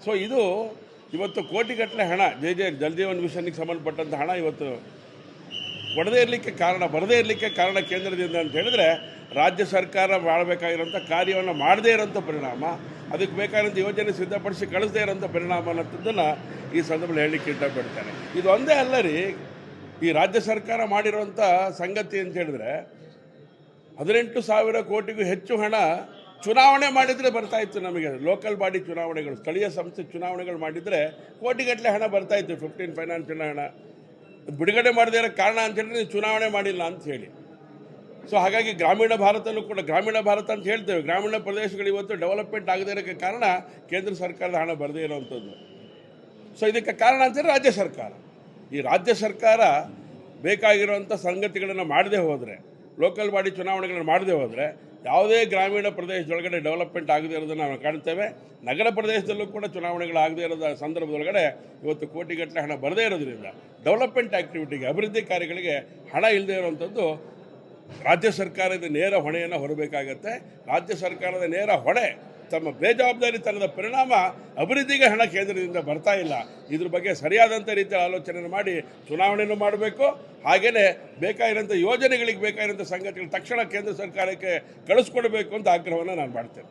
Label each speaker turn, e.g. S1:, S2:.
S1: So ಇದು ಇವತ್ತು ಕೋಟಿಗಟ್ಟಲೆ ಹಣ ಜಲ್ ಜೀವನ್ ಮಿಷನ್ಗೆ ಸಂಬಂಧಪಟ್ಟಂಥ ಹಣ ಇವತ್ತು ಬರದೇ ಇರಲಿಕ್ಕೆ ಕಾರಣ ಕೇಂದ್ರದಿಂದ ಅಂತ ಹೇಳಿದ್ರೆ ರಾಜ್ಯ ಸರ್ಕಾರ ಮಾಡಬೇಕಾಗಿರೋಂಥ ಕಾರ್ಯವನ್ನು ಮಾಡದೇ ಇರೋಂಥ ಪರಿಣಾಮ, ಅದಕ್ಕೆ ಬೇಕಾದಂಥ ಯೋಜನೆ ಸಿದ್ಧಪಡಿಸಿ ಕಳಿಸದೇ ಇರೋಂಥ ಪರಿಣಾಮ ಅನ್ನೋದನ್ನು ಈ ಸಂದರ್ಭದಲ್ಲಿ ಹೇಳಲಿಕ್ಕೆ ಇಷ್ಟಪಡ್ತೇನೆ. ಇದು ಒಂದೇ ಅಲ್ಲ ರೀ, ಈ ರಾಜ್ಯ ಸರ್ಕಾರ ಮಾಡಿರುವಂಥ ಸಂಗತಿ ಅಂತ ಹೇಳಿದ್ರೆ 18,000 ಕೋಟಿಗೂ ಹೆಚ್ಚು ಹಣ ಚುನಾವಣೆ ಮಾಡಿದರೆ ಬರ್ತಾಯಿತ್ತು. ನಮಗೆ ಲೋಕಲ್ ಬಾಡಿ ಚುನಾವಣೆಗಳು, ಸ್ಥಳೀಯ ಸಂಸ್ಥೆ ಚುನಾವಣೆಗಳು ಮಾಡಿದರೆ ಕೋಟಿಗಟ್ಟಲೆ ಹಣ ಬರ್ತಾಯಿತ್ತು. 15 ಫೈನಾನ್ಷಿಯಲ್ ಹಣ ಬಿಡುಗಡೆ ಮಾಡದೇ ಇರೋ ಕಾರಣ ಅಂತ ಹೇಳಿದ್ರೆ ನೀವು ಚುನಾವಣೆ ಮಾಡಿಲ್ಲ ಅಂತ ಹೇಳಿ. ಸೊ ಹಾಗಾಗಿ ಗ್ರಾಮೀಣ ಭಾರತಲ್ಲೂ ಕೂಡ, ಗ್ರಾಮೀಣ ಭಾರತ ಅಂತ ಹೇಳ್ತೇವೆ, ಗ್ರಾಮೀಣ ಪ್ರದೇಶಗಳು ಇವತ್ತು ಡೆವಲಪ್ಮೆಂಟ್ ಆಗದೇ ಇರೋಕ್ಕೆ ಕಾರಣ ಕೇಂದ್ರ ಸರ್ಕಾರದ ಹಣ ಬರದೇ ಇರೋವಂಥದ್ದು. ಸೊ ಇದಕ್ಕೆ ಕಾರಣ ಅಂತಂದರೆ ರಾಜ್ಯ ಸರ್ಕಾರ. ಈ ರಾಜ್ಯ ಸರ್ಕಾರ ಬೇಕಾಗಿರುವಂಥ ಸಂಗತಿಗಳನ್ನು ಮಾಡದೇ ಹೋದರೆ, ಲೋಕಲ್ ಬಾಡಿ ಚುನಾವಣೆಗಳನ್ನು ಮಾಡದೇ ಹೋದರೆ ಯಾವುದೇ ಗ್ರಾಮೀಣ ಪ್ರದೇಶದೊಳಗಡೆ ಡೆವಲಪ್ಮೆಂಟ್ ಆಗದೇ ಇರೋದನ್ನು ನಾವು ಕಾಣ್ತೇವೆ. ನಗರ ಪ್ರದೇಶದಲ್ಲೂ ಕೂಡ ಚುನಾವಣೆಗಳಾಗದೇ ಇರೋದ ಸಂದರ್ಭದೊಳಗಡೆ ಇವತ್ತು ಕೋಟಿಗಟ್ಟಲೆ ಹಣ ಬರದೇ ಇರೋದ್ರಿಂದ ಡೆವಲಪ್ಮೆಂಟ್ ಆ್ಯಕ್ಟಿವಿಟಿಗೆ, ಅಭಿವೃದ್ಧಿ ಕಾರ್ಯಗಳಿಗೆ ಹಣ ಇಲ್ಲದೇ ಇರುವಂಥದ್ದು ರಾಜ್ಯ ಸರ್ಕಾರದ ನೇರ ಹೊಣೆಯನ್ನು ಹೊರಬೇಕಾಗತ್ತೆ. ರಾಜ್ಯ ಸರ್ಕಾರದ ನೇರ ಹೊಣೆ ತಮ್ಮ ಬೇಜವಾಬ್ದಾರಿತನದ ಪರಿಣಾಮ ಅಭಿವೃದ್ಧಿಗೆ ಹಣ ಕೇಂದ್ರದಿಂದ ಬರ್ತಾ ಇಲ್ಲ. ಇದ್ರ ಬಗ್ಗೆ ಸರಿಯಾದಂಥ ರೀತಿಯ ಆಲೋಚನೆ ಮಾಡಿ ಚುನಾವಣೆಯನ್ನು ಮಾಡಬೇಕು. ಹಾಗೆಯೇ ಬೇಕಾಗಿರೋಂಥ ಯೋಜನೆಗಳಿಗೆ ಬೇಕಾಗಿರೋಂಥ ಸಂಗತಿಗಳು ತಕ್ಷಣ ಕೇಂದ್ರ ಸರ್ಕಾರಕ್ಕೆ ಕಳಿಸ್ಕೊಡ್ಬೇಕು ಅಂತ ಆಗ್ರಹವನ್ನು ನಾನು ಮಾಡ್ತೇನೆ.